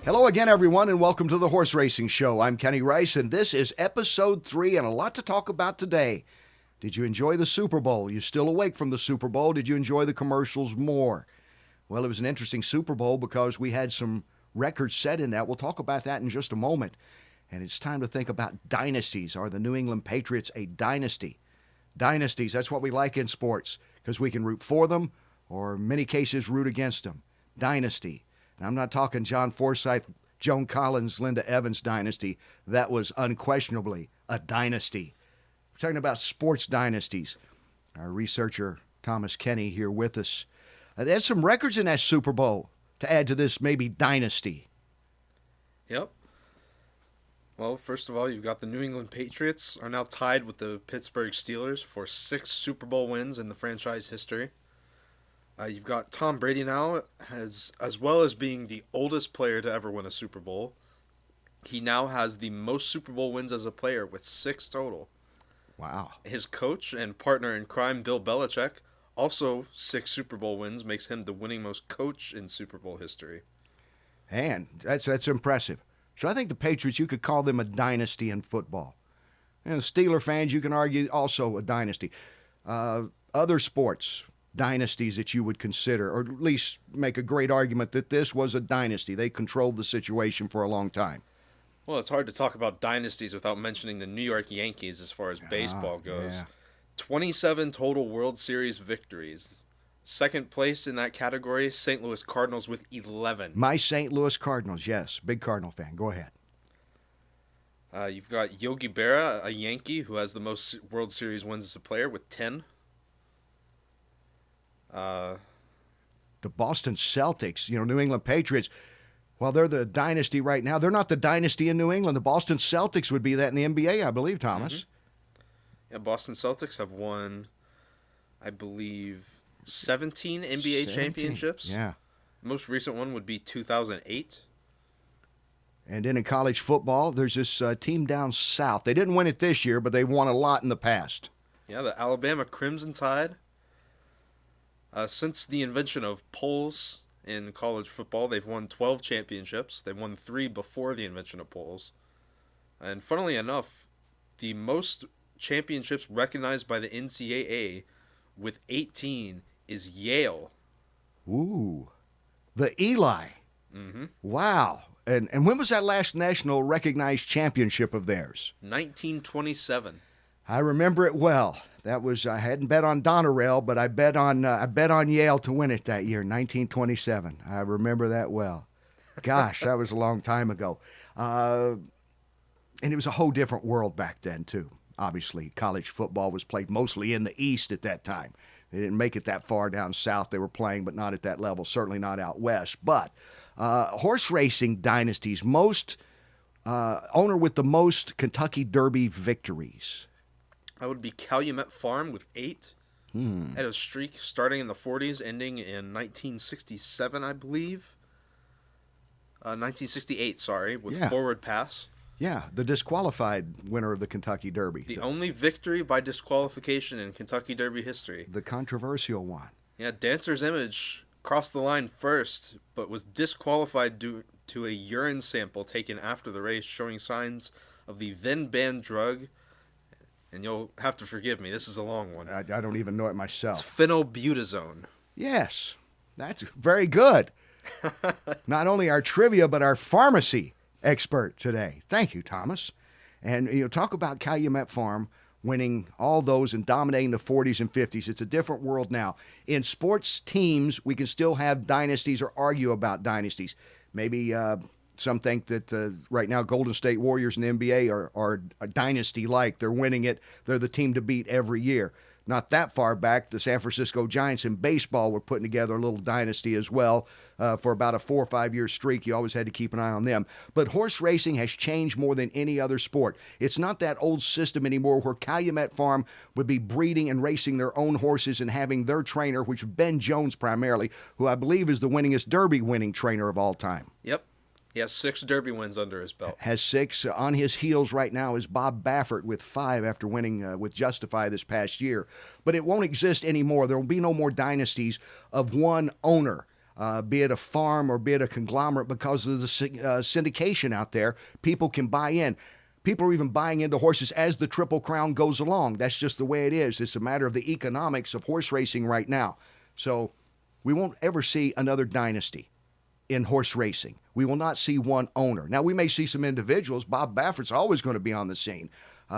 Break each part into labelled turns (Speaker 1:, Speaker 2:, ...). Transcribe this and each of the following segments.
Speaker 1: Hello again, everyone, and welcome to the Horse Racing Show. I'm Kenny Rice, and this is episode 3, and a lot to talk about today. Did you enjoy the Super Bowl? You still awake from the Super Bowl? Did you enjoy the commercials more? Well, it was an interesting Super Bowl because we had some records set in that. We'll talk about that in just a moment. And it's time to think about dynasties. Are the New England Patriots a dynasty? Dynasties, that's what we like in sports because we can root for them or in many cases root against them. Dynasty. And I'm not talking John Forsythe, Joan Collins, Linda Evans dynasty. That was unquestionably a dynasty. We're talking about sports dynasties. Our researcher, Thomas Kenny, here with us. There's some records in that Super Bowl to add to this maybe dynasty.
Speaker 2: Yep. Well, first of all, you've got the New England Patriots are now tied with the Pittsburgh Steelers for 6 Super Bowl wins in the franchise history. You've got Tom Brady now, as well as being the oldest player to ever win a Super Bowl. He now has the most Super Bowl wins as a player with 6 total.
Speaker 1: Wow.
Speaker 2: His coach and partner in crime, Bill Belichick, also 6 Super Bowl wins, makes him the winning most coach in Super Bowl history.
Speaker 1: And that's impressive. So I think the Patriots, you could call them a dynasty in football. And the Steeler fans, you can argue also a dynasty. Other sports, dynasties that you would consider, or at least make a great argument that this was a dynasty. They controlled the situation for a long time.
Speaker 2: Well, it's hard to talk about dynasties without mentioning the New York Yankees as far as baseball goes.
Speaker 1: Yeah.
Speaker 2: 27 total World Series victories. Second place in that category, St. Louis Cardinals with 11.
Speaker 1: My St. Louis Cardinals, yes. Big Cardinal fan. Go ahead.
Speaker 2: You've got Yogi Berra, a Yankee, who has the most World Series wins as a player with 10.
Speaker 1: The Boston Celtics, New England Patriots, while they're the dynasty right now, they're not the dynasty in New England. The Boston Celtics would be that in the NBA, I believe, Thomas.
Speaker 2: Mm-hmm. Yeah, Boston Celtics have won, I believe, 17 NBA championships.
Speaker 1: Yeah.
Speaker 2: Most recent one would be 2008.
Speaker 1: And then in college football, there's this team down south. They didn't win it this year, but they've won a lot in the past.
Speaker 2: Yeah, the Alabama Crimson Tide. Since the invention of polls in college football, they've won 12 championships. They won 3 before the invention of polls. And funnily enough, the most championships recognized by the NCAA with 18 is Yale.
Speaker 1: Ooh, the Eli.
Speaker 2: Mm-hmm.
Speaker 1: Wow. And when was that last national recognized championship of theirs?
Speaker 2: 1927.
Speaker 1: I remember it well. That was I hadn't bet on Donerail, but I bet on Yale to win it that year, 1927. I remember that well. Gosh, that was a long time ago. And it was a whole different world back then too. Obviously, college football was played mostly in the East at that time. They didn't make it that far down south. They were playing, but not at that level. Certainly not out west. But horse racing dynasties, owner with the most Kentucky Derby victories.
Speaker 2: That would be Calumet Farm with 8. Had a streak starting in the 40s, ending in 1967, I believe. 1968, sorry, with Forward Pass.
Speaker 1: Yeah, the disqualified winner of the Kentucky Derby.
Speaker 2: The only victory by disqualification in Kentucky Derby history.
Speaker 1: The controversial one.
Speaker 2: Yeah, Dancer's Image crossed the line first, but was disqualified due to a urine sample taken after the race showing signs of the then-banned drug. And you'll have to forgive me, this is a long one.
Speaker 1: I don't even know it myself.
Speaker 2: It's phenylbutazone.
Speaker 1: Yes, that's very good. Not only our trivia, but our pharmacy expert today. Thank you, Thomas. And talk about Calumet Farm winning all those and dominating the 40s and 50s. It's a different world now. In sports teams, we can still have dynasties or argue about dynasties. Maybe some think that right now Golden State Warriors in the NBA are a dynasty-like. They're winning it. They're the team to beat every year. not that far back, the San Francisco Giants in baseball were putting together a little dynasty as well for about a 4 or 5 year streak. You always had to keep an eye on them. But horse racing has changed more than any other sport. It's not that old system anymore where Calumet Farm would be breeding and racing their own horses and having their trainer, which is Ben Jones primarily, who I believe is the winningest Derby winning trainer of all time.
Speaker 2: Yep. He has 6 Derby wins under his belt.
Speaker 1: Has 6. On his heels right now is Bob Baffert with 5 after winning with Justify this past year. But it won't exist anymore. There will be no more dynasties of one owner, be it a farm or be it a conglomerate, because of the syndication out there. People can buy in. People are even buying into horses as the Triple Crown goes along. That's just the way it is. It's a matter of the economics of horse racing right now. So we won't ever see another dynasty in horse racing. We will not see one owner. Now, we may see some individuals. Bob Baffert's always going to be on the scene.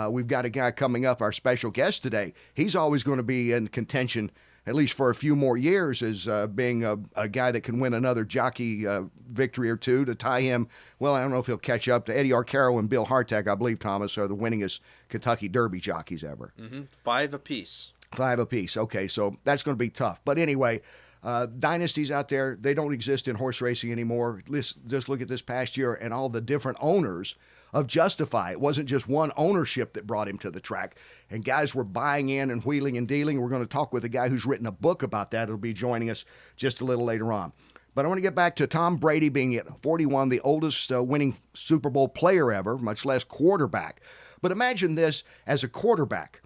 Speaker 1: We've got a guy coming up, our special guest today. He's always going to be in contention, at least for a few more years, as being a guy that can win another jockey victory or two to tie him. Well, I don't know if he'll catch up to Eddie Arcaro and Bill Hartack. I believe, Thomas, are the winningest Kentucky Derby jockeys ever.
Speaker 2: 5 apiece.
Speaker 1: 5 apiece. Okay, so that's going to be tough. But anyway, dynasties out there, they don't exist in horse racing anymore. Just look at this past year and all the different owners of Justify. It wasn't just one ownership that brought him to the track. And guys were buying in and wheeling and dealing. We're going to talk with a guy who's written a book about that. It'll be joining us just a little later on. But I want to get back to Tom Brady being at 41, the oldest winning Super Bowl player ever, much less quarterback. But imagine this as a quarterback.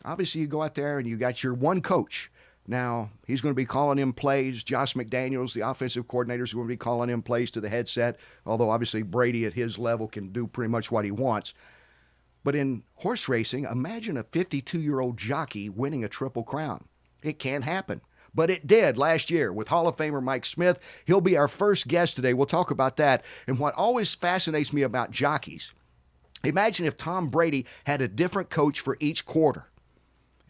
Speaker 1: Obviously, you go out there and you got your one coach. Now, he's going to be calling in plays. Josh McDaniels, the offensive coordinator, is going to be calling in plays to the headset, although obviously Brady at his level can do pretty much what he wants. But in horse racing, imagine a 52-year-old jockey winning a Triple Crown. It can't happen. But it did last year with Hall of Famer Mike Smith. He'll be our first guest today. We'll talk about that. And what always fascinates me about jockeys, imagine if Tom Brady had a different coach for each quarter.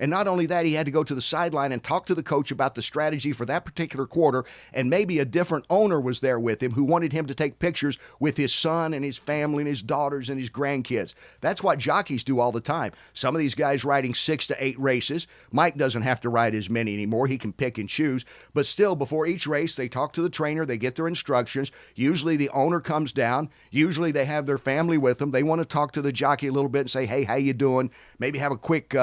Speaker 1: And not only that, he had to go to the sideline and talk to the coach about the strategy for that particular quarter, and maybe a different owner was there with him who wanted him to take pictures with his son and his family and his daughters and his grandkids. That's what jockeys do all the time. Some of these guys riding 6 to 8 races. Mike doesn't have to ride as many anymore. He can pick and choose. But still, before each race, they talk to the trainer. They get their instructions. Usually the owner comes down. Usually they have their family with them. They want to talk to the jockey a little bit and say, hey, how you doing? Maybe have a quick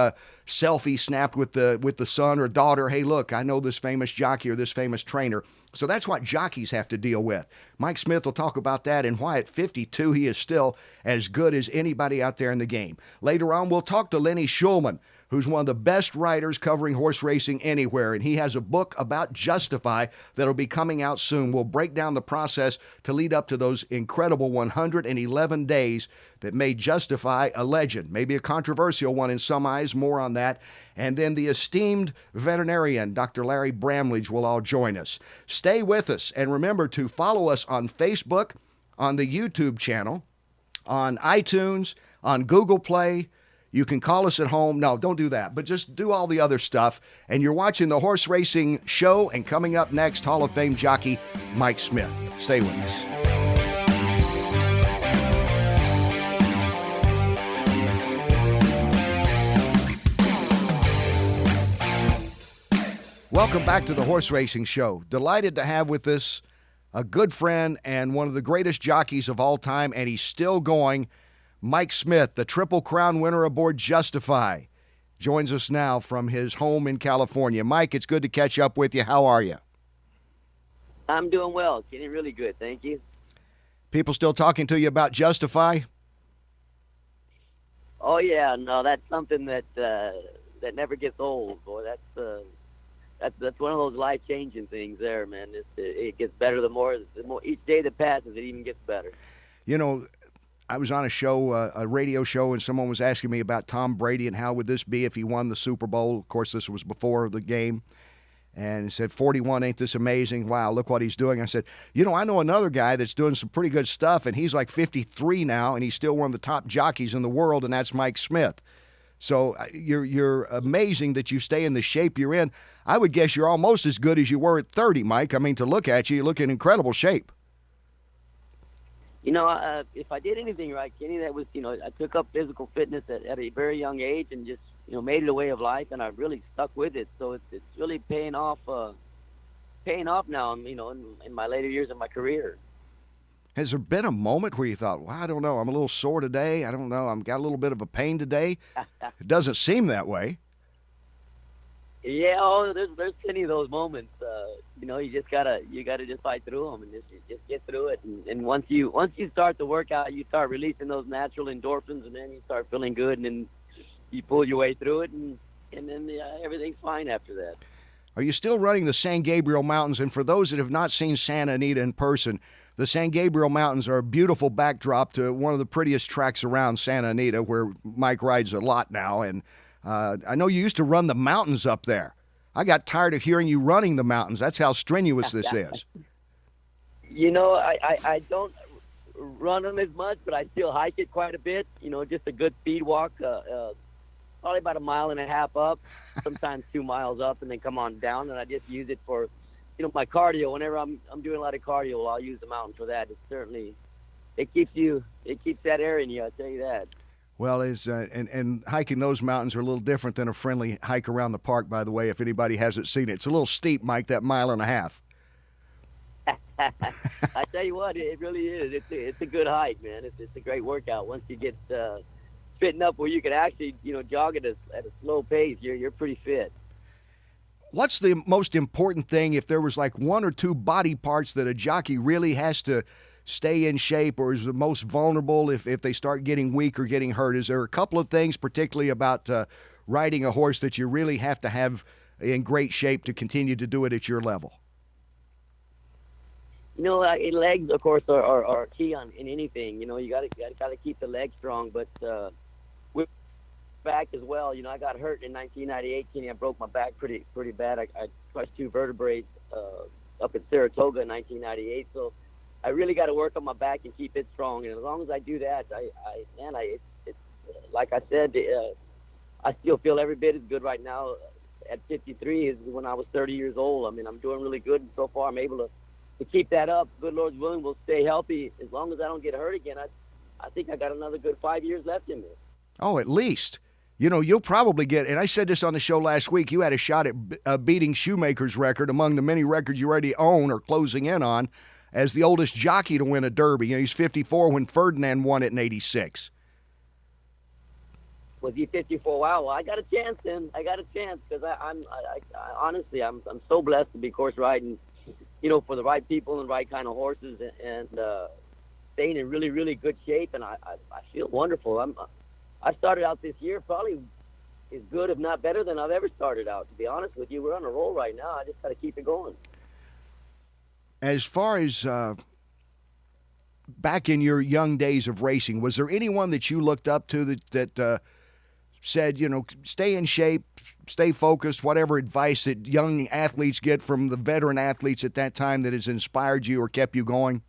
Speaker 1: selfie snapped with the son or daughter. Hey, look, I know this famous jockey or this famous trainer. So that's what jockeys have to deal with. Mike Smith will talk about that and why at 52 he is still as good as anybody out there in the game. Later on, we'll talk to Lenny Shulman, who's one of the best writers covering horse racing anywhere, and he has a book about Justify that'll be coming out soon. We'll break down the process to lead up to those incredible 111 days that made Justify a legend, maybe a controversial one in some eyes, more on that. And then the esteemed veterinarian, Dr. Larry Bramlage, will all join us. Stay with us, and remember to follow us on Facebook, on the YouTube channel, on iTunes, on Google Play. You can call us at home. No, don't do that, but just do all the other stuff. And you're watching the Horse Racing Show, and coming up next, Hall of Fame jockey Mike Smith. Stay with us. Welcome back to the Horse Racing Show. Delighted to have with us a good friend and one of the greatest jockeys of all time, and he's still going, Mike Smith, the Triple Crown winner aboard Justify, joins us now from his home in California. Mike, it's good to catch up with you. How are you?
Speaker 3: I'm doing well. Getting really good, thank you.
Speaker 1: People still talking to you about Justify?
Speaker 3: Oh yeah, no, that's something that never gets old, boy. That's one of those life-changing things there, man. It gets better the more each day that passes, it even gets better.
Speaker 1: You know, I was on a show, a radio show, and someone was asking me about Tom Brady and how would this be if he won the Super Bowl. Of course, this was before the game. And he said, 41, ain't this amazing? Wow, look what he's doing. I said, I know another guy that's doing some pretty good stuff, and he's like 53 now, and he's still one of the top jockeys in the world, and that's Mike Smith. So you're amazing that you stay in the shape you're in. I would guess you're almost as good as you were at 30, Mike. I mean, to look at you, you look in incredible shape.
Speaker 3: If I did anything right, Kenny, that was, I took up physical fitness at a very young age and just made it a way of life, and I've really stuck with it. So it's really paying off. Paying off now. In my later years of my career.
Speaker 1: Has there been a moment where you thought, well, I don't know, I'm a little sore today. I don't know, I've got a little bit of a pain today? It doesn't seem that way.
Speaker 3: Yeah, there's plenty of those moments. You just gotta just fight through them and just get through it. And once you start the workout, you start releasing those natural endorphins, and then you start feeling good, and then you pull your way through it, and then everything's fine after that.
Speaker 1: Are you still running the San Gabriel Mountains? And for those that have not seen Santa Anita in person, the San Gabriel Mountains are a beautiful backdrop to one of the prettiest tracks around Santa Anita, where Mike rides a lot now. And I know you used to run the mountains up there. I got tired of hearing you running the mountains. That's how strenuous this is.
Speaker 3: I don't run them as much, but I still hike it quite a bit. Just a good speed walk, probably about 1.5 miles up, sometimes 2 miles up, and then come on down. And I just use it for my cardio. Whenever I'm doing a lot of cardio, I'll use the mountain for that. It keeps that air in you, I'll tell you that.
Speaker 1: Well, and hiking those mountains are a little different than a friendly hike around the park, by the way, if anybody hasn't seen it. It's a little steep, Mike, that 1.5 miles.
Speaker 3: I tell you what, it really is. It's a good hike, man. It's a great workout. Once you get fitting up where you can actually, jog at a slow pace, you're pretty fit.
Speaker 1: What's the most important thing if there was like one or two body parts that a jockey really has to stay in shape, or is the most vulnerable if they start getting weak or getting hurt? Is there a couple of things, particularly about riding a horse, that you really have to have in great shape to continue to do it at your level?
Speaker 3: Legs, of course, are key in anything. You gotta keep the legs strong, but with back as well. I got hurt in 1998. Kenny, I broke my back pretty bad. I crushed 2 vertebrae up in Saratoga in 1998. So I really got to work on my back and keep it strong. And as long as I do that, it's like I said, I still feel every bit as good right now at 53 as when I was 30 years old. I mean, I'm doing really good, and so far I'm able to keep that up. Good Lord's willing, we'll stay healthy as long as I don't get hurt again. I think I got another good 5 years left in me.
Speaker 1: Oh, at least. You'll probably get, and I said this on the show last week, you had a shot at beating Shoemaker's record among the many records you already own or closing in on as the oldest jockey to win a Derby. He's 54 when Ferdinand won it in 86.
Speaker 3: Was he 54? Wow, well, I got a chance then. I got a chance because I honestly, I'm so blessed to be course riding, for the right people and the right kind of horses, and staying in really, really good shape, and I feel wonderful. I started out this year probably as good, if not better, than I've ever started out, to be honest with you. We're on a roll right now. I just got to keep it going.
Speaker 1: As far as back in your young days of racing, was there anyone that you looked up to that said, stay in shape, stay focused, whatever advice that young athletes get from the veteran athletes at that time that has inspired you or kept you going?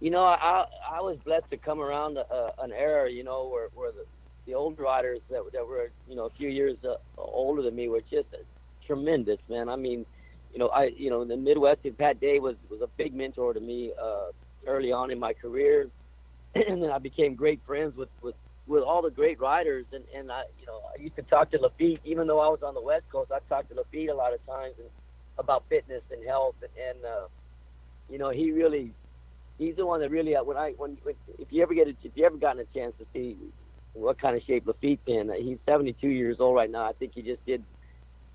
Speaker 3: I was blessed to come around an era, where the old riders that were, a few years older than me were just tremendous, man. I mean, in the Midwest, Pat Day was a big mentor to me early on in my career, and then I became great friends with all the great riders, and I used to talk to Lafitte, even though I was on the West Coast. I talked to Lafitte a lot of times about fitness and health, and he's the one that really, if you ever gotten a chance to see what kind of shape Lafitte's in, he's 72 years old right now. I think he just did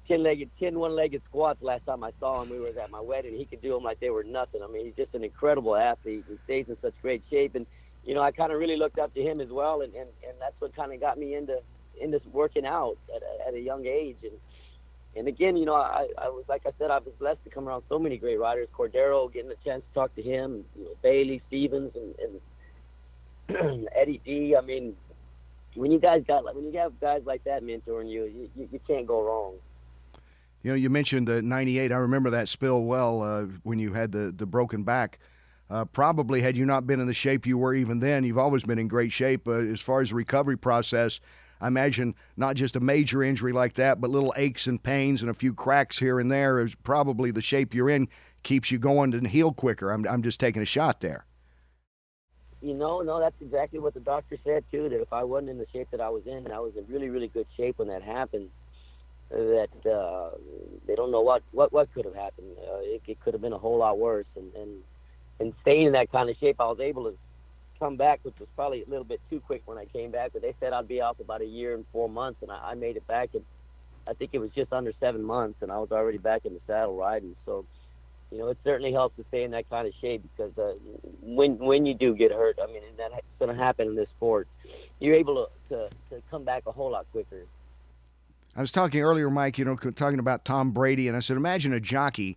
Speaker 3: 10 one-legged squats last time I saw him. We were at my wedding. He could do them like they were nothing. I mean, he's just an incredible athlete. He stays in such great shape, and I kind of really looked up to him as well, and that's what kind of got me into working out at a young age. And again, I was, like I said, I was blessed to come around so many great riders. Cordero, getting a chance to talk to him, Bailey, Stevens, and Eddie D. I mean, when you have guys like that mentoring you, you can't go wrong.
Speaker 1: You mentioned the 98. I remember that spill well when you had the broken back. Probably had you not been in the shape you were even then, you've always been in great shape. As far as the recovery process, I imagine not just a major injury like that, but little aches and pains and a few cracks here and there is probably the shape you're in keeps you going to heal quicker. I'm just taking a shot there.
Speaker 3: No, that's exactly what the doctor said too. That if I wasn't in the shape that I was in, and I was in really, really good shape when that happened, that they don't know what could have happened. It could have been a whole lot worse. And staying in that kind of shape, I was able to come back, which was probably a little bit too quick when I came back. But they said I'd be off about a year and 4 months, and I made it back. And I think it was just under 7 months, and I was already back in the saddle riding. So, it certainly helps to stay in that kind of shape because when you do get hurt, I mean, and that's going to happen in this sport, you're able to come back a whole lot quicker.
Speaker 1: I was talking earlier, Mike, talking about Tom Brady, and I said, imagine a jockey.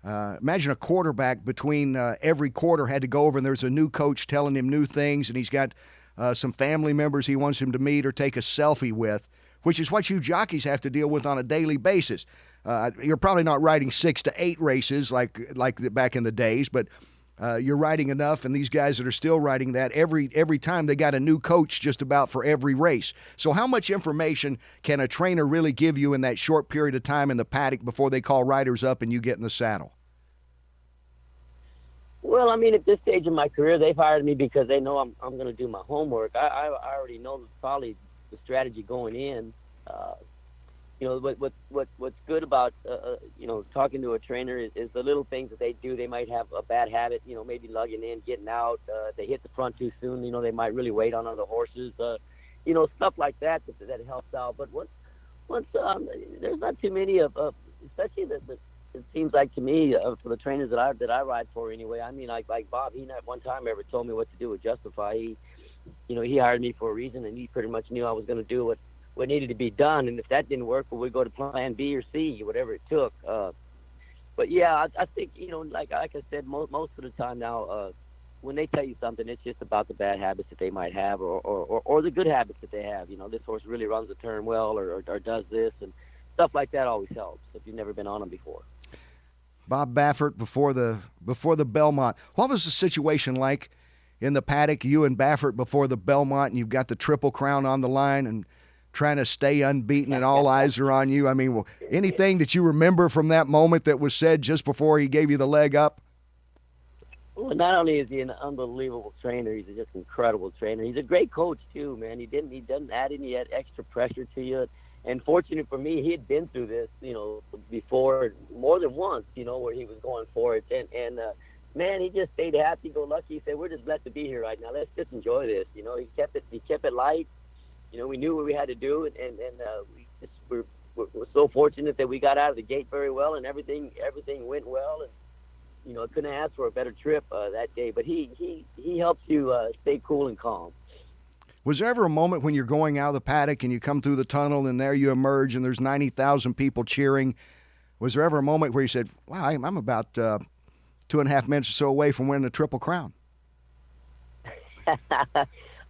Speaker 1: Imagine a quarterback between every quarter had to go over and there's a new coach telling him new things, and he's got some family members he wants him to meet or take a selfie with, which is what you jockeys have to deal with on a daily basis. You're probably not riding 6 to 8 races like back in the days, but you're riding enough, and these guys that are still riding that, every time they got a new coach just about for every race. So how much information can a trainer really give you in that short period of time in the paddock before they call riders up and you get in the saddle?
Speaker 3: Well, I mean, at this stage of my career, they've hired me because they know I'm going to do my homework. I already know probably the strategy going in. What's good about talking to a trainer is the little things that they do. They might have a bad habit, maybe lugging in, getting out. If they hit the front too soon, they might really wait on other horses. Stuff like that helps out. But once there's not too many of, especially it seems like to me for the trainers that I ride for anyway. I mean, like Bob, he not one time ever told me what to do with Justify. He hired me for a reason, and he pretty much knew I was going to do what needed to be done. And if that didn't work, well, we'd go to plan B or C, whatever it took. But yeah, I think like I said, most of the time now, when they tell you something, it's just about the bad habits that they might have, or the good habits that they have. This horse really runs the turn well, or does this, and stuff like that always helps if you've never been on them before.
Speaker 1: Bob Baffert before the Belmont. What was the situation like in the paddock, you and Baffert before the Belmont, and you've got the Triple Crown on the line and trying to stay unbeaten and all eyes are on you? I mean, anything that you remember from that moment that was said just before he gave you the leg up?
Speaker 3: Well, not only is he an unbelievable trainer, he's just an incredible trainer. He's a great coach too, man. He doesn't add any extra pressure to you. And fortunate for me, he had been through this, before more than once, where he was going for it. And man, he just stayed happy-go-lucky. He said, "We're just blessed to be here right now. Let's just enjoy this." He kept it light. We knew what we had to do, and we're so fortunate that we got out of the gate very well, and everything went well. And I couldn't ask for a better trip that day. But he helps you stay cool and calm.
Speaker 1: Was there ever a moment when you're going out of the paddock and you come through the tunnel and there you emerge and there's 90,000 people cheering? Was there ever a moment where you said, "Wow, I'm about 2.5 minutes or so away from winning the Triple Crown"?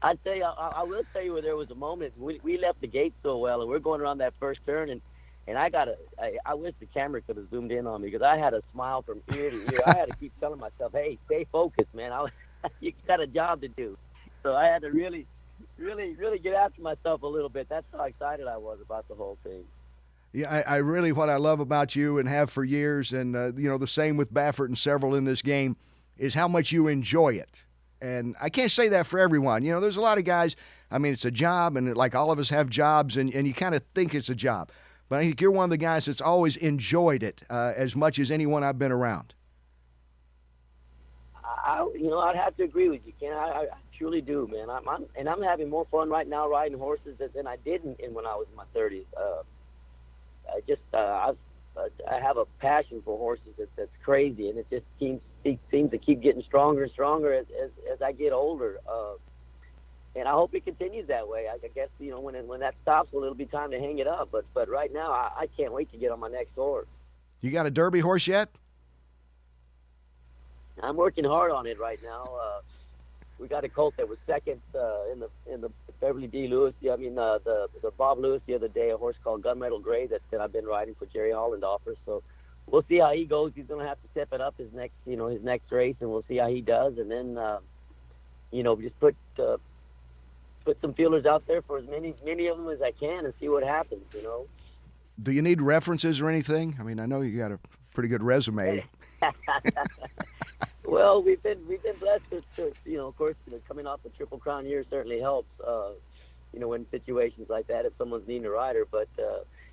Speaker 3: I'd tell you, I will tell you where there was a moment. We left the gate so well, and we're going around that first turn, and I wish the camera could have zoomed in on me because I had a smile from ear to ear. I had to keep telling myself, "Hey, stay focused, man. You got a job to do." So I had to really get after myself a little bit. That's how excited I was about the whole thing.
Speaker 1: Yeah, I really, what I love about you and have for years, and the same with Baffert and several in this game, is how much you enjoy it. And I can't say that for everyone. There's a lot of guys, I mean, it's a job, and like all of us have jobs, and you kind of think it's a job. But I think you're one of the guys that's always enjoyed it as much as anyone I've been around.
Speaker 3: I'd have to agree with you, Ken. I truly do, man. I'm having more fun right now riding horses than I did when I was in my 30s. I have a passion for horses that's crazy, and it just seems to keep getting stronger and stronger as I get older. And I hope it continues that way. I guess when that stops, well, it'll be time to hang it up. But right now, I can't wait to get on my next horse.
Speaker 1: You got a Derby horse yet?
Speaker 3: I'm working hard on it right now. We got a colt that was second in the Beverly D. Lewis. The Bob Lewis the other day, a horse called Gunmetal Gray that I've been riding for Jerry Hollendorfer. So we'll see how he goes. He's going to have to step it up his next race, and we'll see how he does. And then just put some feelers out there for as many of them as I can and see what happens.
Speaker 1: Do you need references or anything? I mean, I know you got a pretty good resume.
Speaker 3: Well, we've been blessed of course, coming off the Triple Crown year certainly helps. In situations like that, if someone's needing a rider. But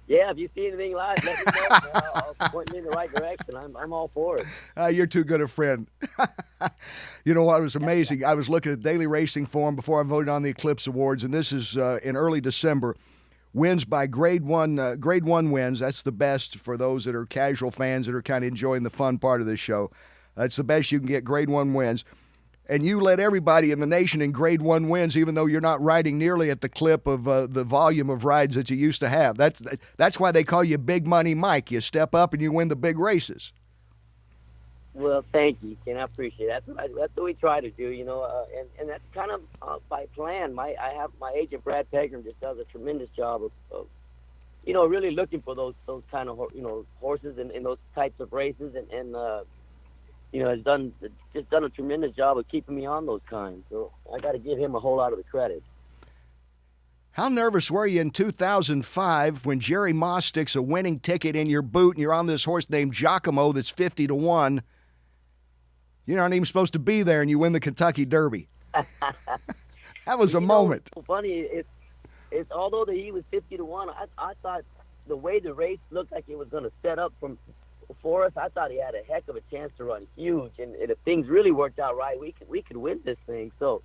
Speaker 3: yeah, if you see anything live, let me know. I'll point me in the right direction. I'm all for it.
Speaker 1: You're too good a friend. You know what was amazing? I was looking at Daily Racing Form before I voted on the Eclipse Awards, and this is in early December. Wins by grade one wins. That's the best for those that are casual fans that are kind of enjoying the fun part of this show. That's the best you can get, grade one wins. And you led everybody in the nation in grade one wins, even though you're not riding nearly at the clip of the volume of rides that you used to have. That's why they call you Big Money Mike. You step up and you win the big races.
Speaker 3: Well, thank you, Ken. I appreciate it. That's what we try to do, and that's kind of by plan. I have my agent Brad Pegram just does a tremendous job of really looking for those kind of horses in those types of races, and has done a tremendous job of keeping me on those kinds. So I got to give him a whole lot of the credit.
Speaker 1: How nervous were you in 2005 when Jerry Moss sticks a winning ticket in your boot and you're on this horse named Giacomo that's 50-1? You're not even supposed to be there, and you win the Kentucky Derby. That was a moment.
Speaker 3: What's funny, it's although he was 50-1, I thought the way the race looked like it was going to set up for us, I thought he had a heck of a chance to run huge, and if things really worked out right, we could win this thing. So,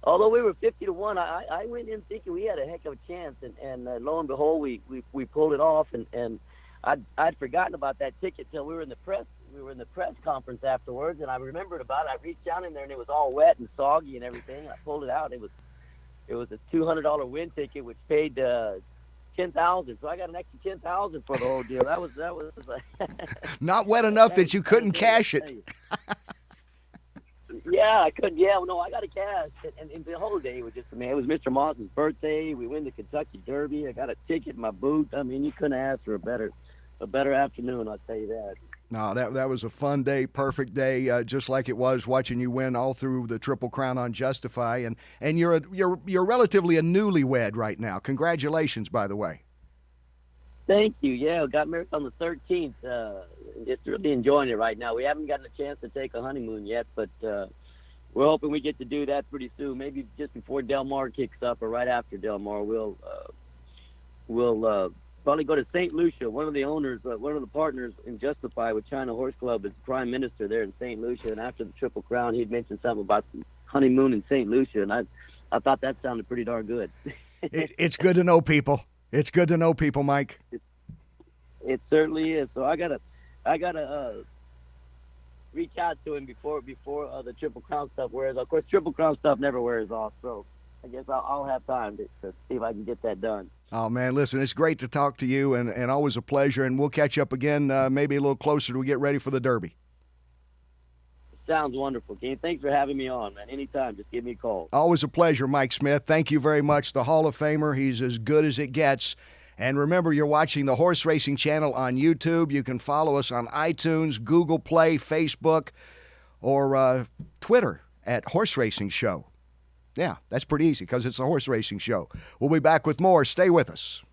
Speaker 3: although we were 50-1, I went in thinking we had a heck of a chance, and lo and behold, we pulled it off, and I'd forgotten about that ticket till we were in the press. We were in the press conference afterwards, and I remembered about it. I reached down in there, and it was all wet and soggy and everything. And I pulled it out. It was a $200 win ticket, which paid $10,000. So I got an extra $10,000 for the whole deal. That was
Speaker 1: not wet enough that you couldn't cash it.
Speaker 3: Yeah, I couldn't. Yeah, no, I got a cash, and the whole day was just, it was Mr. Moss's birthday. We win the Kentucky Derby. I got a ticket in my boot. I mean, you couldn't ask for a better afternoon. I'll tell you that.
Speaker 1: No, that was a fun day, perfect day, just like it was watching you win all through the Triple Crown on Justify, and you're relatively a newlywed right now. Congratulations, by the way.
Speaker 3: Thank you. Yeah, got married on the 13th. Just really enjoying it right now. We haven't gotten a chance to take a honeymoon yet, but we're hoping we get to do that pretty soon. Maybe just before Del Mar kicks up or right after Del Mar. We'll probably go to St. Lucia. One of the partners in Justify with China Horse Club is the Prime Minister there in St. Lucia. And after the Triple Crown, he'd mentioned something about the honeymoon in St. Lucia, and I thought that sounded pretty darn good.
Speaker 1: It's good to know people. It's good to know people, Mike.
Speaker 3: It certainly is. So I gotta reach out to him before the Triple Crown stuff wears off. Of course, Triple Crown stuff never wears off, so I guess I'll have time to see if I can get that done.
Speaker 1: Oh, man, listen, it's great to talk to you, and always a pleasure, and we'll catch up again maybe a little closer to get ready for the Derby.
Speaker 3: Sounds wonderful, Ken. Thanks for having me on, man. Anytime, just give me a call.
Speaker 1: Always a pleasure, Mike Smith. Thank you very much. The Hall of Famer, he's as good as it gets. And remember, you're watching the Horse Racing Channel on YouTube. You can follow us on iTunes, Google Play, Facebook, or Twitter at Horse Racing Show. Yeah, that's pretty easy because it's a horse racing show. We'll be back with more. Stay with us.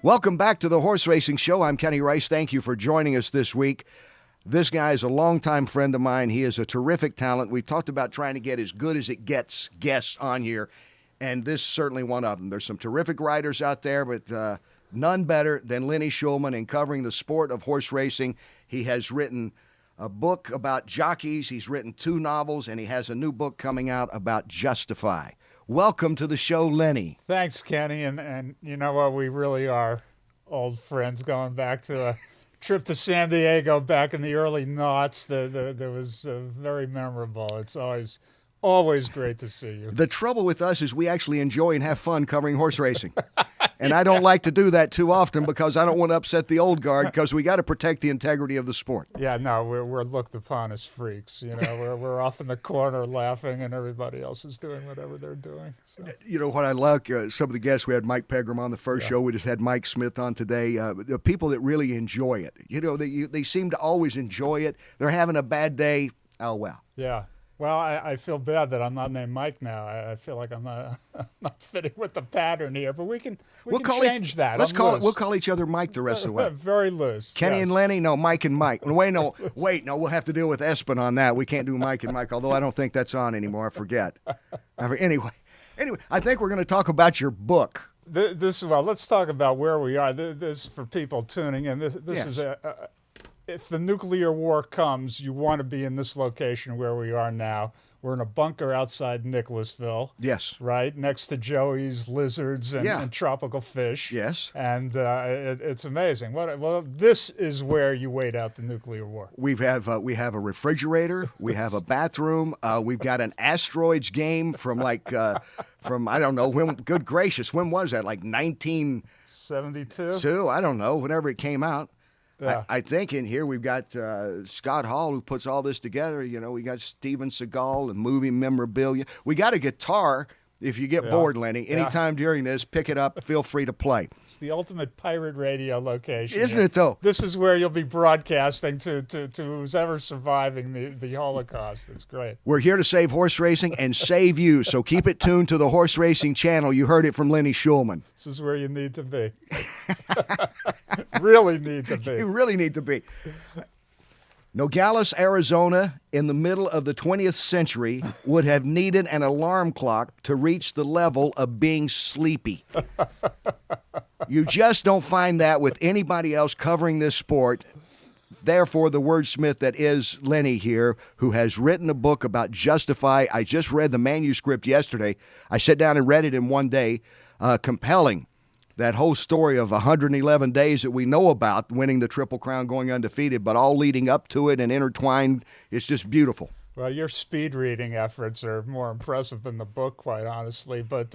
Speaker 1: Welcome back to the Horse Racing Show. I'm Kenny Rice. Thank you for joining us this week. This guy is a longtime friend of mine. He is a terrific talent. We've talked about trying to get as good as it gets guests on here, and this is certainly one of them. There's some terrific riders out there, but none better than Lenny Shulman in covering the sport of horse racing. He has written a book about jockeys. He's written 2 novels, and he has a new book coming out about Justify. Welcome to the show, Lenny.
Speaker 4: Thanks, Kenny. And you know what? We really are old friends going back to a trip to San Diego back in the early noughts. That was very memorable. It's always great to see you.
Speaker 1: The trouble with us is we actually enjoy and have fun covering horse racing. And I don't like to do that too often because I don't want to upset the old guard because we got to protect the integrity of the sport.
Speaker 4: Yeah, no, we're looked upon as freaks. You know, we're off in the corner laughing and everybody else is doing whatever they're doing. So.
Speaker 1: You know what I like? Some of the guests, we had Mike Pegram on the first show. We just had Mike Smith on today. The people that really enjoy it. You know, they seem to always enjoy it. They're having a bad day. Oh, well.
Speaker 4: Yeah. Well, I feel bad that I'm not named Mike now. I feel like I'm not I'm not fitting with the pattern here, but we can change that.
Speaker 1: We'll call each other Mike the rest of the way.
Speaker 4: Very loose.
Speaker 1: Kenny
Speaker 4: yes.
Speaker 1: and Lenny, no, Mike and Mike. Wait, no, we'll have to deal with Espen on that. We can't do Mike and Mike, although I don't think that's on anymore. I forget. Anyway, I think we're going to talk about your book.
Speaker 4: Let's talk about where we are. This for people tuning in. This
Speaker 1: Yes.
Speaker 4: is if the nuclear war comes, you want to be in this location where we are now. We're in a bunker outside Nicholasville.
Speaker 1: Yes.
Speaker 4: Right next to Joey's lizards and tropical fish.
Speaker 1: Yes.
Speaker 4: And it's amazing. Well, this is where you wait out the nuclear war.
Speaker 1: We have a refrigerator. We have a bathroom. We've got an asteroids game from I don't know when. Good gracious, when was that? Like 1972? I don't know. Whenever it came out.
Speaker 4: Yeah.
Speaker 1: I think in here we've got Scott Hall, who puts all this together. You know, we got Steven Seagal and movie memorabilia. We got a guitar. If you get bored, Lenny, anytime during this, pick it up. Feel free to play.
Speaker 4: It's the ultimate pirate radio location.
Speaker 1: Isn't it, though?
Speaker 4: This is where you'll be broadcasting to who's ever surviving the Holocaust. It's great.
Speaker 1: We're here to save horse racing and save you, so keep it tuned to the Horse Racing Channel. You heard it from Lenny Shulman.
Speaker 4: This is where you need to be. Really need to be.
Speaker 1: You really need to be. Nogales, Arizona, in the middle of the 20th century, would have needed an alarm clock to reach the level of being sleepy. You just don't find that with anybody else covering this sport. Therefore, the wordsmith that is Lenny here, who has written a book about Justify. I just read the manuscript yesterday. I sat down and read it in one day. Compelling. That whole story of 111 days that we know about, winning the Triple Crown, going undefeated, but all leading up to it and intertwined. It's just beautiful.
Speaker 4: Well, your speed reading efforts are more impressive than the book, quite honestly. But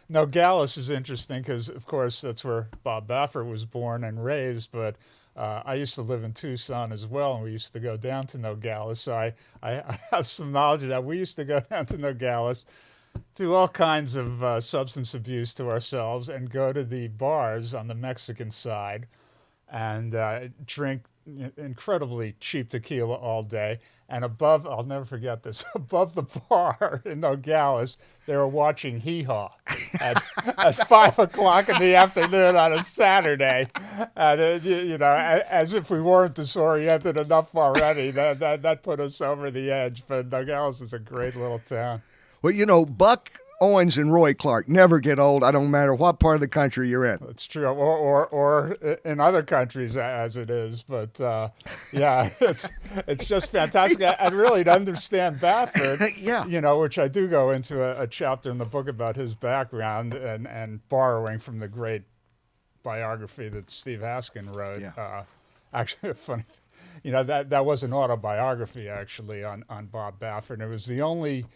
Speaker 4: Nogales is interesting because, of course, that's where Bob Baffert was born and raised. But I used to live in Tucson as well, and we used to go down to Nogales. So I have some knowledge of that. We used to go down to Nogales, do all kinds of substance abuse to ourselves, and go to the bars on the Mexican side and drink incredibly cheap tequila all day. And I'll never forget this, above the bar in Nogales, they were watching Hee Haw at 5 o'clock in the afternoon on a Saturday. And, as if we weren't disoriented enough already, that put us over the edge. But Nogales is a great little town.
Speaker 1: Well, Buck Owens and Roy Clark never get old. I don't matter what part of the country you're in.
Speaker 4: It's true, or in other countries as it is. But it's just fantastic. And really to understand Baffert, which I do go into a chapter in the book about his background and borrowing from the great biography that Steve Haskin wrote.
Speaker 1: Yeah.
Speaker 4: Actually, funny, that was an autobiography actually on Bob Baffert. It was the only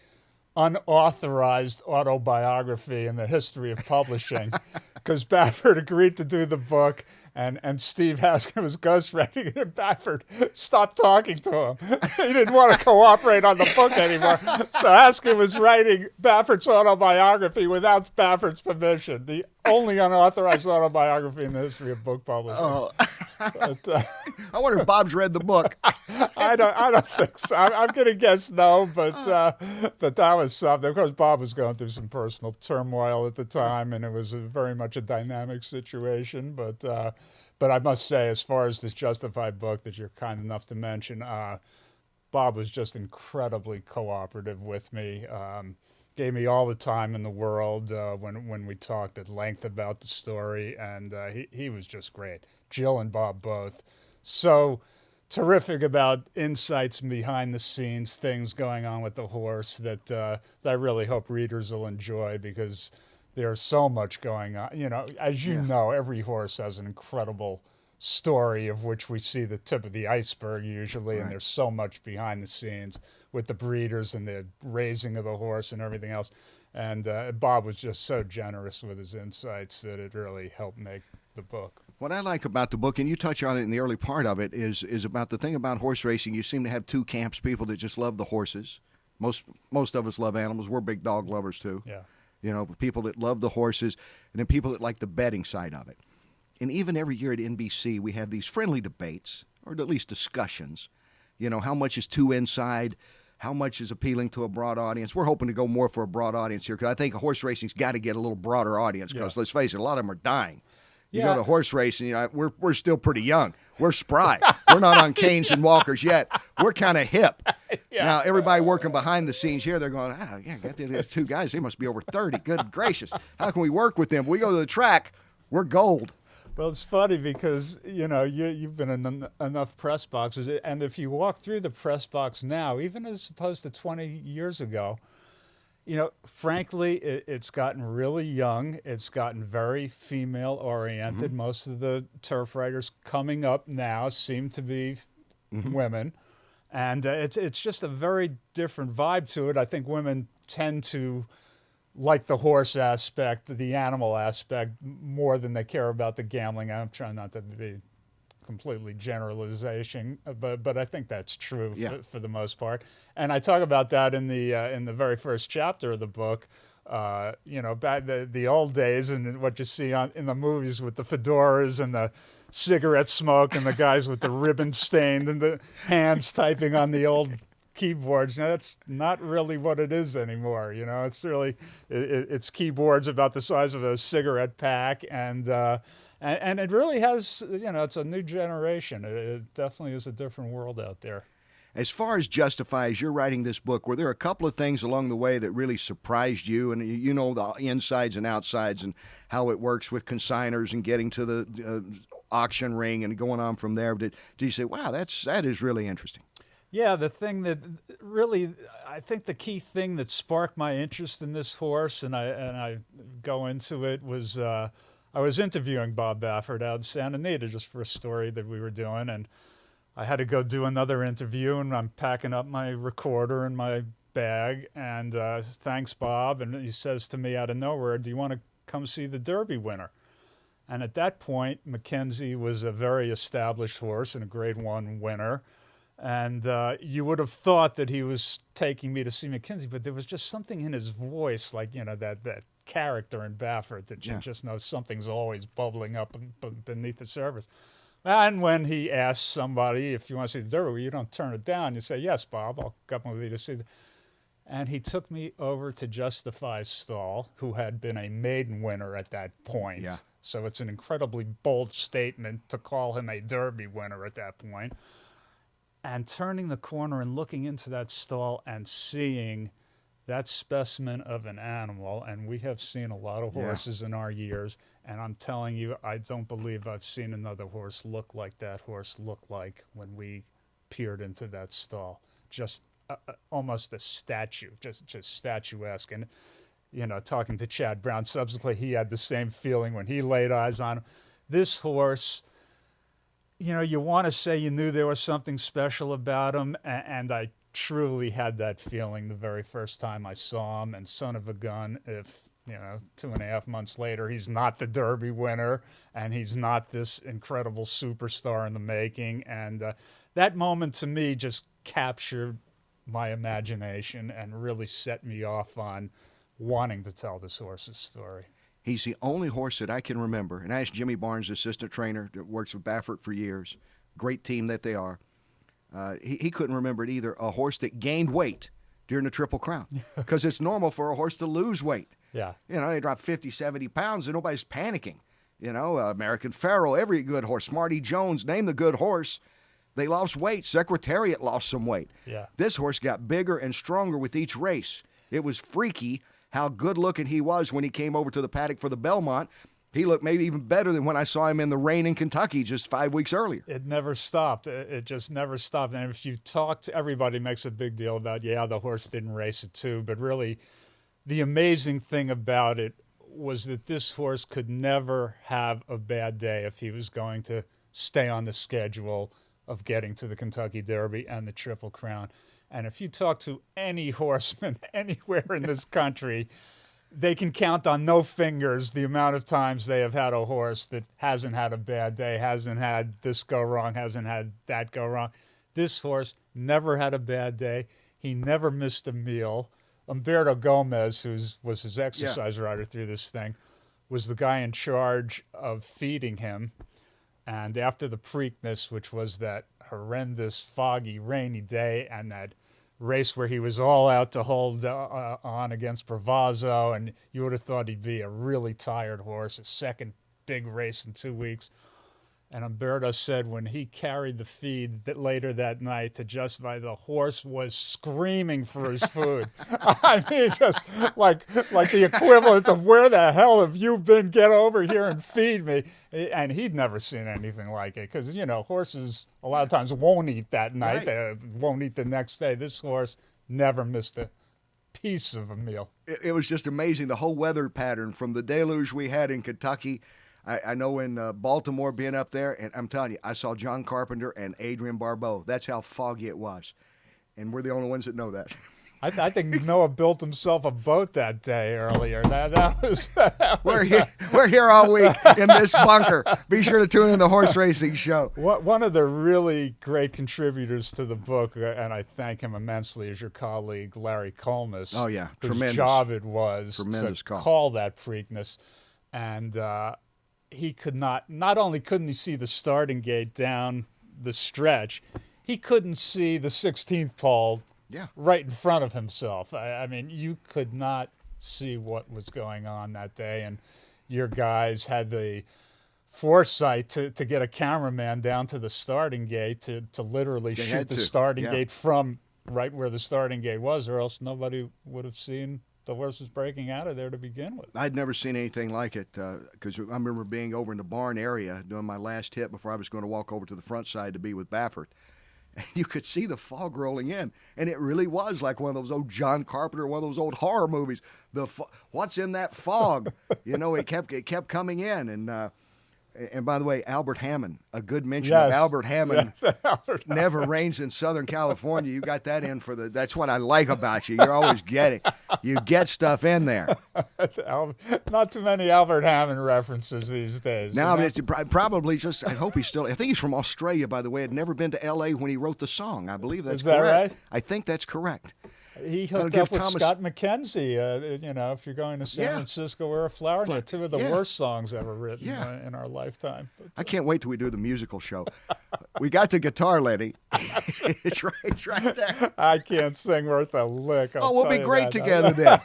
Speaker 4: unauthorized autobiography in the history of publishing because Baffert agreed to do the book and Steve Haskin was ghostwriting it, and Baffert stopped talking to him. He didn't want to cooperate on the book anymore. So Haskin was writing Baffert's autobiography without Baffert's permission, the only unauthorized autobiography in the history of book publishing.
Speaker 1: Oh.
Speaker 4: But,
Speaker 1: I wonder if Bob's read the book.
Speaker 4: I don't think so. I'm going to guess no, but that was something. Of course, Bob was going through some personal turmoil at the time, and it was very much a dynamic situation. But I must say, as far as this Justified book that you're kind enough to mention, Bob was just incredibly cooperative with me. Gave me all the time in the world when we talked at length about the story, and he was just great. Jill and Bob both. So terrific about insights behind the scenes, things going on with the horse that I really hope readers will enjoy because there's so much going on. As you know, every horse has an incredible story of which we see the tip of the iceberg usually, right. And there's so much behind the scenes with the breeders and the raising of the horse and everything else. And Bob was just so generous with his insights that it really helped make the book.
Speaker 1: What I like about the book, and you touch on it in the early part of it, is about the thing about horse racing. You seem to have two camps: people that just love the horses. Most of us love animals. We're big dog lovers too.
Speaker 4: Yeah.
Speaker 1: People that love the horses, and then people that like the betting side of it. And even every year at NBC, we have these friendly debates, or at least discussions. How much is too inside? how much is appealing to a broad audience. We're hoping to go more for a broad audience here because I think horse racing's got to get a little broader audience because, let's face it, a lot of them are dying. You go to horse racing, we're still pretty young. We're spry. We're not on canes and walkers yet. We're kind of hip. Now, everybody working behind the scenes here, they're going, got these two guys. They must be over 30. Good gracious. How can we work with them? We go to the track, we're gold.
Speaker 4: Well, it's funny because, you've been in enough press boxes, and if you walk through the press box now, even as opposed to 20 years ago, frankly, it's gotten really young. It's gotten very female-oriented. Most of the turf riders coming up now seem to be women, and it's just a very different vibe to it. I think women tend to like the horse aspect, the animal aspect, more than they care about the gambling. I'm trying not to be completely generalization, but I think that's true for the most part. And I talk about that in the very first chapter of the book. Back the old days and what you see in the movies with the fedoras and the cigarette smoke and the guys with the ribbon stained and the hands typing on the old keyboards. Now that's not really what it is anymore. It's really it's keyboards about the size of a cigarette pack, and it really has, it's a new generation. It definitely is a different world out there.
Speaker 1: As far as Justify, as you're writing this book, were there a couple of things along the way that really surprised you? And the insides and outsides and how it works with consigners and getting to the auction ring and going on from there. Did you say, wow, that is really interesting?
Speaker 4: Yeah, the thing that really, I think the key thing that sparked my interest in this horse, and I go into it, was I was interviewing Bob Baffert out in Santa Anita just for a story that we were doing, and I had to go do another interview, and I'm packing up my recorder in my bag, and thanks, Bob, and he says to me out of nowhere, do you want to come see the Derby winner? And at that point, Mackenzie was a very established horse and a Grade 1 winner. And you would have thought that he was taking me to see Mackenzie, but there was just something in his voice, like, that character in Baffert that you just know something's always bubbling up beneath the surface. And when he asks somebody, if you want to see the Derby, well, you don't turn it down. You say, yes, Bob, I'll come with you to see And he took me over to Justify's stall, who had been a maiden winner at that point. Yeah. So it's an incredibly bold statement to call him a Derby winner at that point. And turning the corner and looking into that stall and seeing that specimen of an animal, and we have seen a lot of horses in our years, and I'm telling you, I don't believe I've seen another horse look like that horse looked like when we peered into that stall. Just almost a statue, just statuesque. And, talking to Chad Brown, subsequently, he had the same feeling when he laid eyes on him. This horse, you want to say you knew there was something special about him, and I truly had that feeling the very first time I saw him. And son of a gun, if 2.5 months later he's not the Derby winner and he's not this incredible superstar in the making. And that moment to me just captured my imagination and really set me off on wanting to tell this horse's story.
Speaker 1: He's the only horse that I can remember, and I asked Jimmy Barnes, assistant trainer that works with Baffert for years, great team that they are. He couldn't remember it either, a horse that gained weight during the Triple Crown, because it's normal for a horse to lose weight.
Speaker 4: Yeah.
Speaker 1: They drop 50, 70 pounds and nobody's panicking. American Pharoah, every good horse, Smarty Jones, name the good horse. They lost weight. Secretariat lost some weight.
Speaker 4: Yeah.
Speaker 1: This horse got bigger and stronger with each race. It was freaky how good-looking he was when he came over to the paddock for the Belmont. He looked maybe even better than when I saw him in the rain in Kentucky just 5 weeks earlier.
Speaker 4: It never stopped. It just never stopped. And if you talk to everybody, makes a big deal about, the horse didn't race it too. But really, the amazing thing about it was that this horse could never have a bad day if he was going to stay on the schedule of getting to the Kentucky Derby and the Triple Crown. And if you talk to any horseman anywhere in this country, they can count on no fingers the amount of times they have had a horse that hasn't had a bad day, hasn't had this go wrong, hasn't had that go wrong. This horse never had a bad day. He never missed a meal. Umberto Gomez, who was his exercise rider through this thing, was the guy in charge of feeding him. And after the Preakness, which was that horrendous, foggy, rainy day, and that race where he was all out to hold on against Bravazzo, and you would have thought he'd be a really tired horse, his second big race in 2 weeks. And Umberto said when he carried the feed later that night to Justify, the horse was screaming for his food. I mean, just like the equivalent of where the hell have you been? Get over here and feed me. And he'd never seen anything like it because, horses a lot of times won't eat that night.
Speaker 1: Right.
Speaker 4: Won't eat the next day. This horse never missed a piece of a meal.
Speaker 1: It was just amazing, the whole weather pattern from the deluge we had in Kentucky. I know in Baltimore being up there, and I'm telling you, I saw John Carpenter and Adrian Barbeau. That's how foggy it was. And we're the only ones that know that.
Speaker 4: I think Noah built himself a boat that day earlier. That was
Speaker 1: We're here all week in this bunker. Be sure to tune in the Horse Racing Show.
Speaker 4: One of the really great contributors to the book, and I thank him immensely, is your colleague Larry Colmus.
Speaker 1: Oh, yeah.
Speaker 4: Whose
Speaker 1: Tremendous.
Speaker 4: job it was
Speaker 1: Tremendous
Speaker 4: to call that Preakness. And he could not only couldn't he see the starting gate down the stretch, he couldn't see the 16th pole right in front of himself. I mean, you could not see what was going on that day, and your guys had the foresight to get a cameraman down to the starting gate to literally shoot the starting gate from right where the starting gate was, or else nobody would have seen the horses breaking out of there to begin with.
Speaker 1: I'd never seen anything like it because I remember being over in the barn area doing my last hit before I was going to walk over to the front side to be with Baffert. And you could see the fog rolling in, and it really was like one of those old John Carpenter, one of those old horror movies. What's in that fog? It kept coming in, and by the way, Albert Hammond, a good mention of Albert Hammond. Never rains in Southern California. You got that in that's what I like about you. You're always you get stuff in there.
Speaker 4: Not too many Albert Hammond references these days.
Speaker 1: Now, it's probably just, I think he's from Australia, by the way. Had never been to L.A. when he wrote the song. I believe that's correct.
Speaker 4: Is that right?
Speaker 1: I think that's correct.
Speaker 4: He hooked up with Scott McKenzie. If you're going to San Francisco, wear a flower net. Two of the worst songs ever written in our lifetime. But,
Speaker 1: I can't wait till we do the musical show. We got the guitar, Lenny. It's right there.
Speaker 4: I can't sing worth a lick.
Speaker 1: We'll be great together then.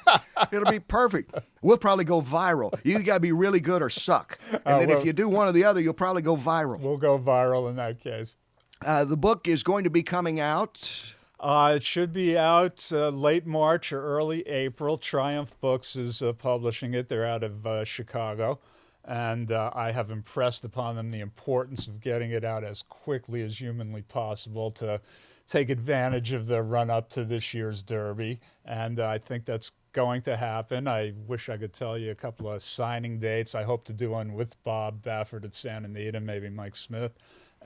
Speaker 1: It'll be perfect. We'll probably go viral. You got to be really good or suck. And then if you do one or the other, you'll probably go viral.
Speaker 4: We'll go viral in that case.
Speaker 1: The book is going to be coming out.
Speaker 4: It should be out late March or early April. Triumph Books is publishing it. They're out of Chicago. And I have impressed upon them the importance of getting it out as quickly as humanly possible to take advantage of the run-up to this year's Derby. And I think that's going to happen. I wish I could tell you a couple of signing dates. I hope to do one with Bob Baffert at Santa Anita, maybe Mike Smith.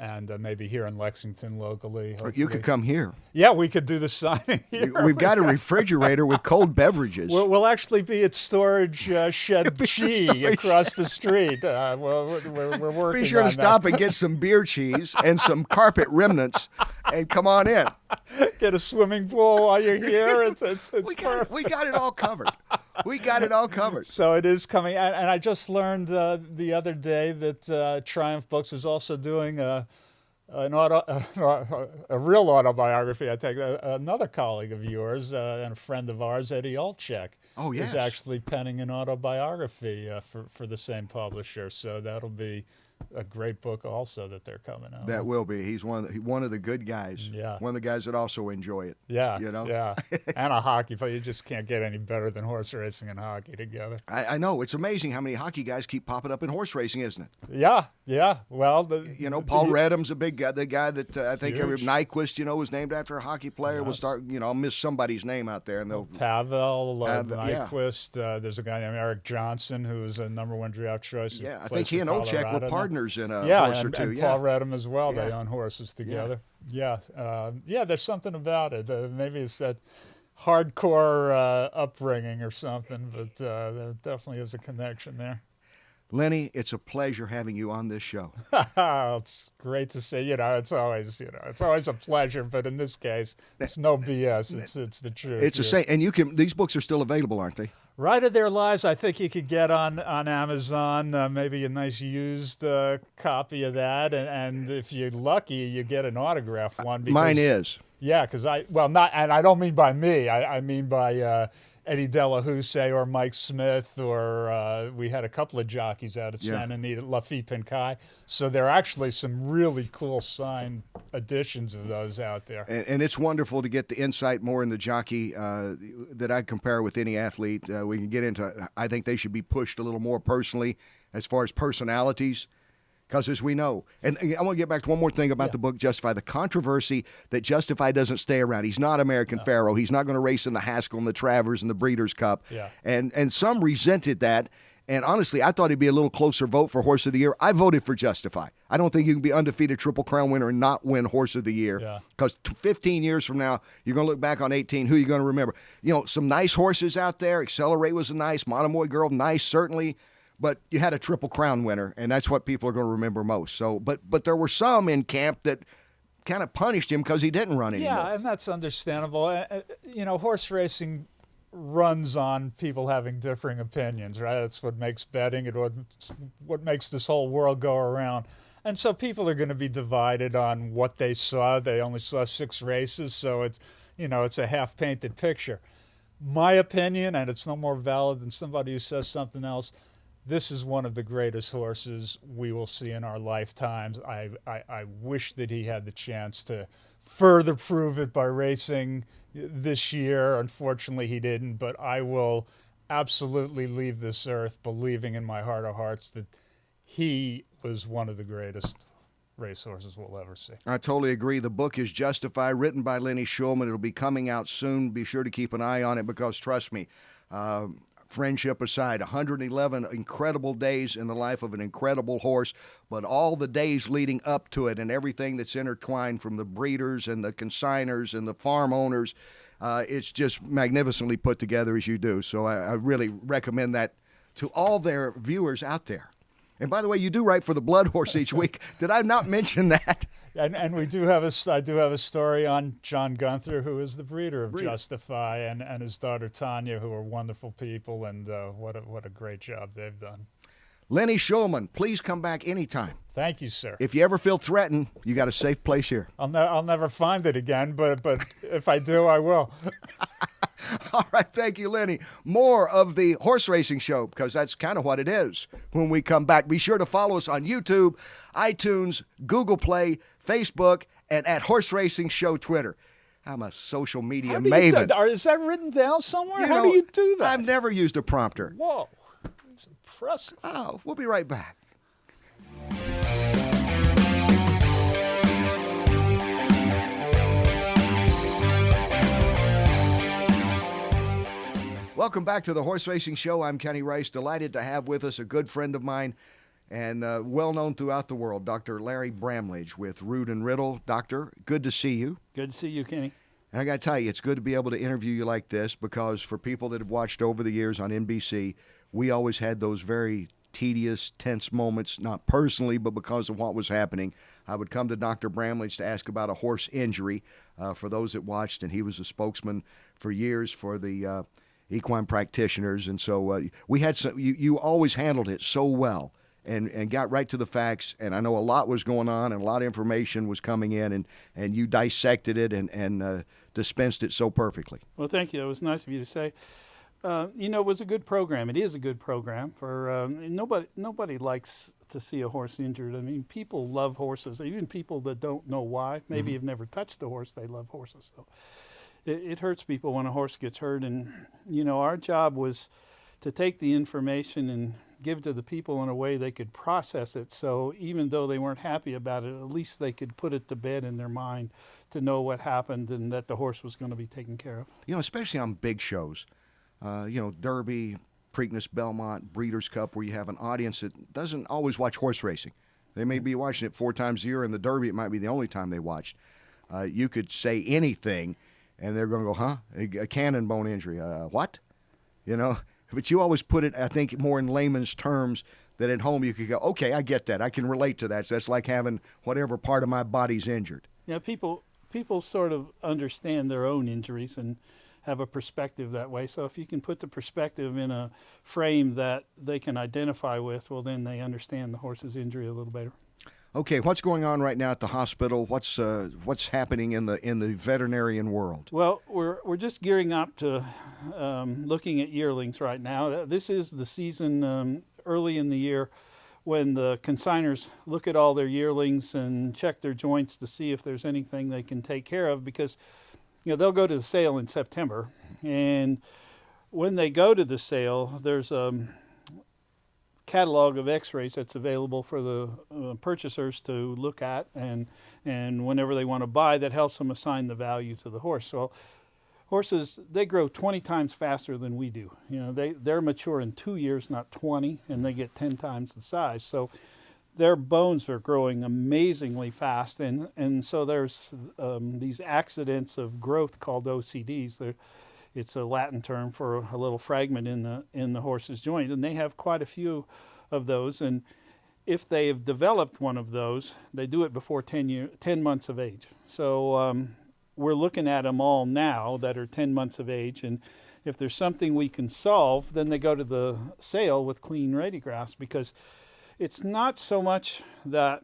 Speaker 4: And maybe here in Lexington locally. Hopefully.
Speaker 1: You could come here.
Speaker 4: Yeah, we could do the signing here.
Speaker 1: We've got a refrigerator with cold beverages.
Speaker 4: We'll actually be at Storage Shed G across the street. We're working.
Speaker 1: Be sure
Speaker 4: on
Speaker 1: to stop and get some beer cheese and some carpet remnants and come on in.
Speaker 4: Get a swimming pool while you're here. It's perfect.
Speaker 1: We got it all covered. We got it all covered.
Speaker 4: So it is coming. And I just learned the other day that Triumph Books is also doing a real autobiography. I take another colleague of yours and a friend of ours, Eddie Olczyk, is actually penning an autobiography for the same publisher. So that'll be a great book also that they're coming out.
Speaker 1: That will be. He's one of the good guys.
Speaker 4: Yeah.
Speaker 1: One of the guys that also enjoy it.
Speaker 4: Yeah.
Speaker 1: You know?
Speaker 4: Yeah. And a hockey player. You just can't get any better than horse racing and hockey together.
Speaker 1: I know. It's amazing how many hockey guys keep popping up in horse racing, isn't it?
Speaker 4: Yeah. Yeah. Well,
Speaker 1: Paul Redham's a big guy. The guy that I think Nyquist, was named after a hockey player.
Speaker 4: Yes.
Speaker 1: Will start. I'll miss somebody's name out there, and they'll.
Speaker 4: Pavel, Nyquist. There's a guy named Eric Johnson who was a number 1 draft choice.
Speaker 1: Yeah, I think he and Olczyk were partners in a horse or two.
Speaker 4: And Paul Redham as well. Yeah. They own horses together. Yeah. There's something about it. Maybe it's that hardcore upbringing or something, but there definitely is a connection there.
Speaker 1: Lenny, it's a pleasure having you on this show.
Speaker 4: It's great to see. It's always a pleasure. But in this case, it's no BS. It's the truth.
Speaker 1: It's the same, and these books are still available, aren't they?
Speaker 4: Ride of Their Lives, I think you could get on Amazon, maybe a nice used copy of that, and if you're lucky, you get an autographed one. Because,
Speaker 1: mine is.
Speaker 4: Yeah, because I don't mean by me. I mean by Eddie Delahousse or Mike Smith, or we had a couple of jockeys out at Santa Anita, Lafitte Pinkai. So there are actually some really cool signed editions of those out there.
Speaker 1: And it's wonderful to get the insight more in the jockey that I compare with any athlete. We can get into, I think they should be pushed a little more personally as far as personalities. Because as we know, and I want to get back to one more thing about the book, Justify, the controversy that Justify doesn't stay around. He's not American Pharaoh. He's not going to race in the Haskell and the Travers and the Breeders' Cup.
Speaker 4: Yeah.
Speaker 1: And some resented that. And honestly, I thought he'd be a little closer vote for Horse of the Year. I voted for Justify. I don't think you can be undefeated Triple Crown winner and not win Horse of the Year. Because 15 years from now, you're going to look back on 18. Who are you going to remember? Some nice horses out there. Accelerate was a nice. Monomoy Girl, nice, certainly. But you had a Triple Crown winner, and that's what people are going to remember most. So, but there were some in camp that kind of punished him because he didn't run anymore.
Speaker 4: Yeah, and that's understandable. Horse racing runs on people having differing opinions, right? That's what makes betting and what makes this whole world go around. And so people are going to be divided on what they saw. They only saw 6 races, so it's a half-painted picture. My opinion, and it's no more valid than somebody who says something else, this is one of the greatest horses we will see in our lifetimes. I wish that he had the chance to further prove it by racing this year. Unfortunately, he didn't, but I will absolutely leave this earth believing in my heart of hearts that he was one of the greatest racehorses we'll ever see.
Speaker 1: I totally agree. The book is Justify, written by Lenny Shulman. It'll be coming out soon. Be sure to keep an eye on it because, trust me, friendship aside, 111 incredible days in the life of an incredible horse, but all the days leading up to it and everything that's intertwined from the breeders and the consigners and the farm owners, it's just magnificently put together as you do. So I really recommend that to all their viewers out there. And by the way, you do write for the Bloodhorse each week. Did I not mention that?
Speaker 4: And I do have a story on John Gunther, who is the breeder of Justify, and his daughter Tanya, who are wonderful people, and what a great job they've done.
Speaker 1: Lenny Shulman, please come back anytime.
Speaker 4: Thank you, sir.
Speaker 1: If you ever feel threatened, you got a safe place here.
Speaker 4: I'll never find it again, but if I do, I will.
Speaker 1: All right, thank you, Lenny. More of the Horse Racing Show, because that's kind of what it is when we come back. Be sure to follow us on YouTube, iTunes, Google Play, Facebook, and at Horse Racing Show Twitter. I'm a social media maven.
Speaker 4: Is that written down somewhere? How do you do that?
Speaker 1: I've never used a prompter.
Speaker 4: Whoa, it's impressive.
Speaker 1: Oh, we'll be right back. Welcome back to the Horse Racing Show. I'm Kenny Rice. Delighted to have with us a good friend of mine and well-known throughout the world, Dr. Larry Bramlage with Rood and Riddle. Doctor, good to see you.
Speaker 5: Good to see you, Kenny.
Speaker 1: And I got to tell you, it's good to be able to interview you like this because for people that have watched over the years on NBC, we always had those very tedious, tense moments, not personally, but because of what was happening. I would come to Dr. Bramlage to ask about a horse injury for those that watched, and he was a spokesman for years for the equine practitioners. And so we had some, you always handled it so well and got right to the facts. And I know a lot was going on and a lot of information was coming in, and you dissected it and dispensed it so perfectly.
Speaker 5: Well, thank you. It was nice of you to say. It was a good program. It is a good program. For nobody likes to see a horse injured. I mean, people love horses. Even people that don't know why, maybe have never touched a horse, they love horses. So it hurts people when a horse gets hurt. And, our job was to take the information and give it to the people in a way they could process it. So even though they weren't happy about it, at least they could put it to bed in their mind to know what happened and that the horse was going to be taken care of.
Speaker 1: Especially on big shows. Derby, Preakness, Belmont, Breeders' Cup, where you have an audience that doesn't always watch horse racing. They may be watching it 4 times a year. In the Derby, it might be the only time they watched. You could say anything, and they're going to go, huh? A cannon bone injury. What? But you always put it, I think, more in layman's terms that at home you could go, okay, I get that. I can relate to that. So that's like having whatever part of my body's injured.
Speaker 5: Yeah, people sort of understand their own injuries and have a perspective that way. So if you can put the perspective in a frame that they can identify with, well, then they understand the horse's injury a little better.
Speaker 1: Okay, what's going on right now at the hospital? What's happening in the veterinarian world?
Speaker 5: Well, we're just gearing up to looking at yearlings right now. This is the season early in the year when the consigners look at all their yearlings and check their joints to see if there's anything they can take care of, because they'll go to the sale in September, and when they go to the sale, there's a catalog of x-rays that's available for the purchasers to look at, and whenever they want to buy, that helps them assign the value to the horse. So horses, they grow 20 times faster than we do. They're mature in 2 years, not 20, and they get 10 times the size. So their bones are growing amazingly fast, and so there's these accidents of growth called OCDs. It's a Latin term for a little fragment in the horse's joint, and they have quite a few of those. And if they have developed one of those, they do it before 10 months of age. So we're looking at them all now that are 10 months of age, and if there's something we can solve, then they go to the sale with clean radiographs, because it's not so much that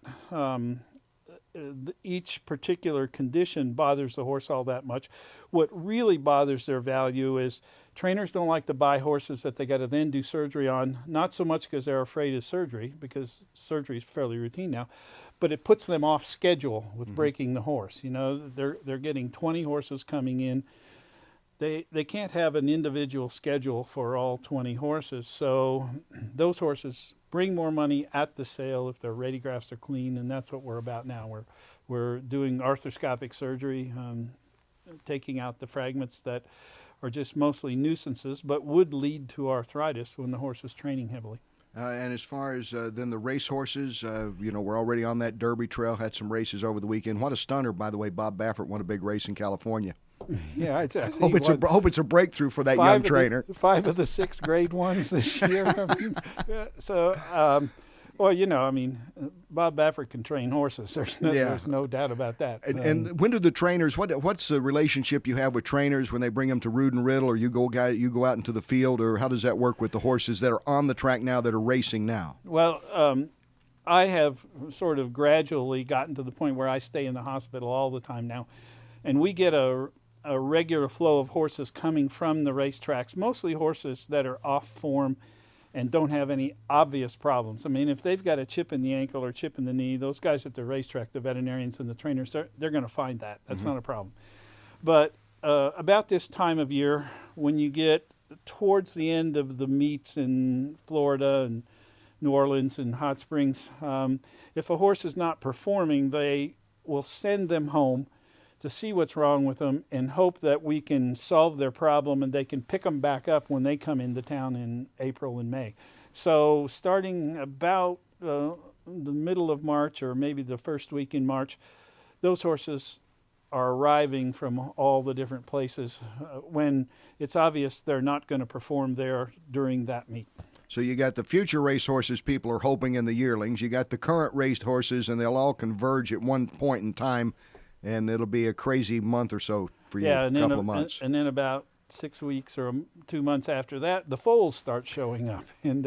Speaker 5: each particular condition bothers the horse all that much. What really bothers their value is trainers don't like to buy horses that they got to then do surgery on, not so much because they're afraid of surgery, because surgery is fairly routine now, but it puts them off schedule with breaking the horse. They're getting 20 horses coming in. They can't have an individual schedule for all 20 horses, so those horses bring more money at the sale if their radiographs are clean, and that's what we're about now. We're doing arthroscopic surgery, taking out the fragments that are just mostly nuisances, but would lead to arthritis when the horse is training heavily.
Speaker 1: And as far as then the race horses, we're already on that Derby trail, had some races over the weekend. What a stunner, by the way. Bob Baffert won a big race in California.
Speaker 5: Yeah, I
Speaker 1: hope it's a breakthrough for that young trainer.
Speaker 5: 5 of the 6 grade ones this year. Bob Baffert can train horses. There's no doubt about that.
Speaker 1: And when do the trainers? What's the relationship you have with trainers when they bring them to Rood and Riddle, or you go out into the field, or how does that work with the horses that are on the track now, that are racing now?
Speaker 5: Well, I have sort of gradually gotten to the point where I stay in the hospital all the time now, and we get a regular flow of horses coming from the racetracks, mostly horses that are off form and don't have any obvious problems. I mean, if they've got a chip in the ankle or chip in the knee, those guys at the racetrack, the veterinarians and the trainers, they're going to find that. That's not a problem. But about this time of year, when you get towards the end of the meets in Florida and New Orleans and Hot Springs, if a horse is not performing, they will send them home to see what's wrong with them and hope that we can solve their problem and they can pick them back up when they come into town in April and May. So starting about the middle of March, or maybe the first week in March, those horses are arriving from all the different places when it's obvious they're not going to perform there during that meet.
Speaker 1: So you got the future race horses people are hoping in the yearlings. You got the current raced horses, and they'll all converge at one point in time, and it'll be a crazy month or so for you, a couple of months.
Speaker 5: And then about 6 weeks or 2 months after that, the foals start showing up. And,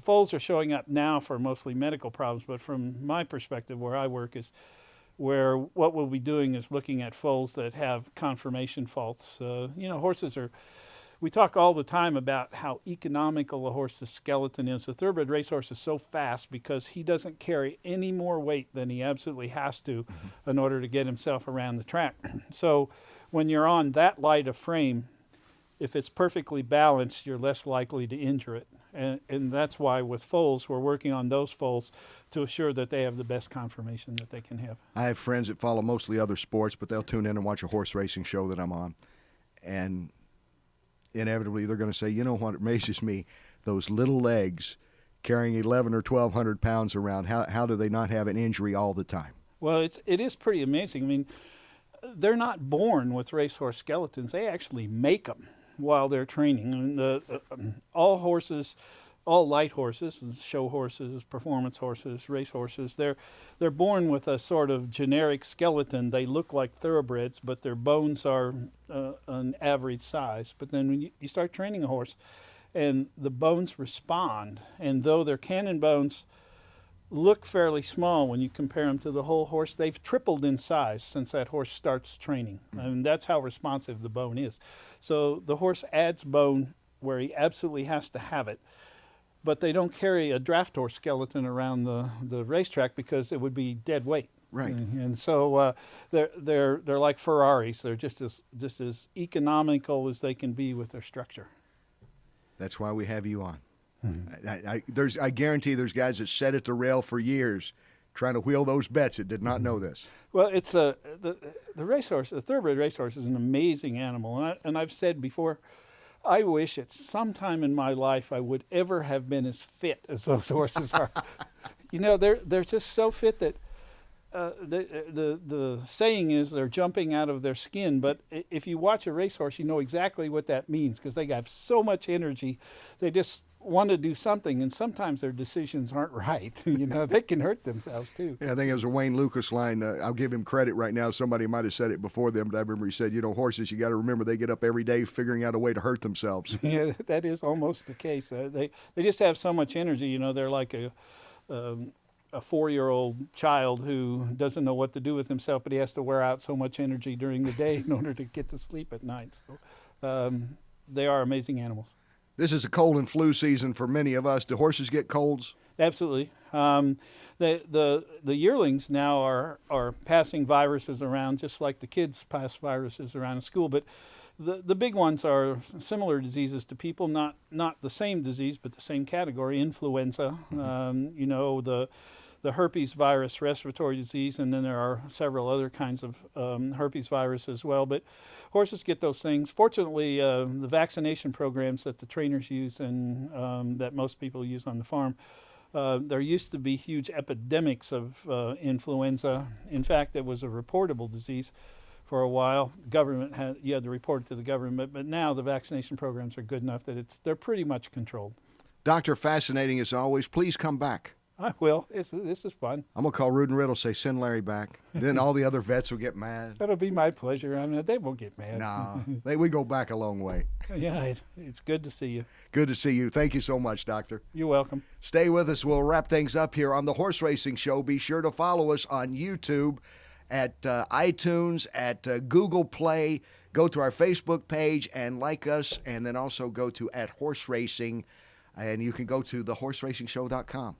Speaker 5: foals are showing up now for mostly medical problems, but from my perspective, where I work is where what we'll be doing is looking at foals that have conformation faults. Horses are... We talk all the time about how economical a horse's skeleton is. A thoroughbred racehorse is so fast because he doesn't carry any more weight than he absolutely has to in order to get himself around the track. So when you're on that light of frame, if it's perfectly balanced, you're less likely to injure it. And that's why with foals, we're working on those foals to assure that they have the best conformation that they can have.
Speaker 1: I have friends that follow mostly other sports, but they'll tune in and watch a horse racing show that I'm on. And inevitably they're going to say, you know what amazes me, those little legs carrying 11 or 1,200 pounds around, how do they not have an injury all the time?
Speaker 5: Well, it is pretty amazing. I mean, they're not born with racehorse skeletons. They actually make them while they're training. And all horses all light horses, show horses, performance horses, race horses. They're born with a sort of generic skeleton. They look like thoroughbreds, but their bones are an average size. But then when you start training a horse, and the bones respond, and though their cannon bones look fairly small when you compare them to the whole horse, they've tripled in size since that horse starts training. And that's how responsive the bone is. So the horse adds bone where he absolutely has to have it, but they don't carry a draft horse skeleton around the racetrack because it would be dead weight.
Speaker 1: Right.
Speaker 5: And so they're like Ferraris. They're just as economical as they can be with their structure.
Speaker 1: That's why we have you on. I guarantee there's guys that sat at the rail for years trying to wheel those bets that did not know this.
Speaker 5: Well, it's the racehorse, the thoroughbred racehorse is an amazing animal. And I've said before, I wish at some time in my life I would ever have been as fit as those horses are. They're just so fit that the saying is they're jumping out of their skin. But if you watch a racehorse, you know exactly what that means because they have so much energy. They just want to do something, and sometimes their decisions aren't right. They can hurt themselves too.
Speaker 1: Yeah, I think it was a Wayne Lucas line. I'll give him credit right now. Somebody might have said it before them, but I remember he said, horses, you got to remember they get up every day figuring out a way to hurt themselves.
Speaker 5: Yeah, that is almost the case. They just have so much energy. They're like a 4-year-old child who doesn't know what to do with himself, but he has to wear out so much energy during the day in order to get to sleep at night. So they are amazing animals.
Speaker 1: This is a cold and flu season for many of us. Do horses get colds?
Speaker 5: Absolutely. The yearlings now are passing viruses around just like the kids pass viruses around in school. But the big ones are similar diseases to people, not the same disease, but the same category, influenza. The herpes virus respiratory disease, and then there are several other kinds of herpes virus as well. But horses get those things. Fortunately, the vaccination programs that the trainers use and that most people use on the farm, there used to be huge epidemics of influenza. In fact, it was a reportable disease for a while. You had to report it to the government, but now the vaccination programs are good enough that they're pretty much controlled.
Speaker 1: Doctor, fascinating as always. Please come back.
Speaker 5: I will. This is fun.
Speaker 1: I'm going to call Rood Riddle, say, send Larry back. Then all the other vets will get mad.
Speaker 5: That'll be my pleasure. I mean, they won't get mad.
Speaker 1: No, we go back a long way.
Speaker 5: Yeah, it's good to see you.
Speaker 1: Good to see you. Thank you so much, Doctor.
Speaker 5: You're welcome.
Speaker 1: Stay with us. We'll wrap things up here on the Horse Racing Show. Be sure to follow us on YouTube, at iTunes, at Google Play. Go to our Facebook page and like us, and then also go to @horseracing, and you can go to thehorseracingshow.com.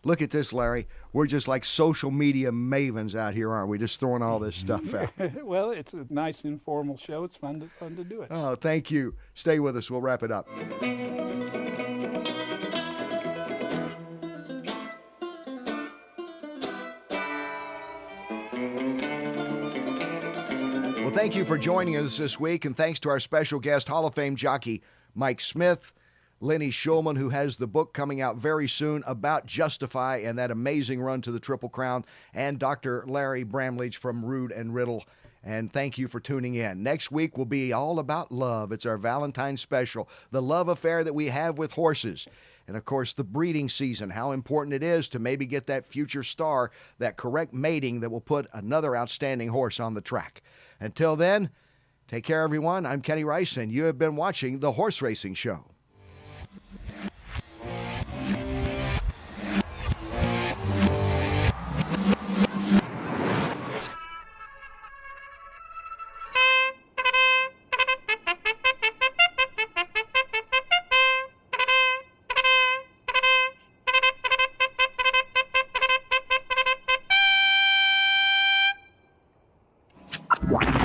Speaker 1: Look at this, Larry. We're just like social media mavens out here, aren't we? Just throwing all this stuff out.
Speaker 5: Well, it's a nice informal show. It's fun to do it.
Speaker 1: Oh, thank you. Stay with us. We'll wrap it up. Well, thank you for joining us this week, and thanks to our special guest, Hall of Fame jockey Mike Smith, Lenny Shulman, who has the book coming out very soon about Justify and that amazing run to the Triple Crown, and Dr. Larry Bramlage from Rood and Riddle. And thank you for tuning in. Next week will be all about love. It's our Valentine's special, the love affair that we have with horses. And, of course, the breeding season, how important it is to maybe get that future star, that correct mating that will put another outstanding horse on the track. Until then, take care, everyone. I'm Kenny Rice, and you have been watching The Horse Racing Show. Wow.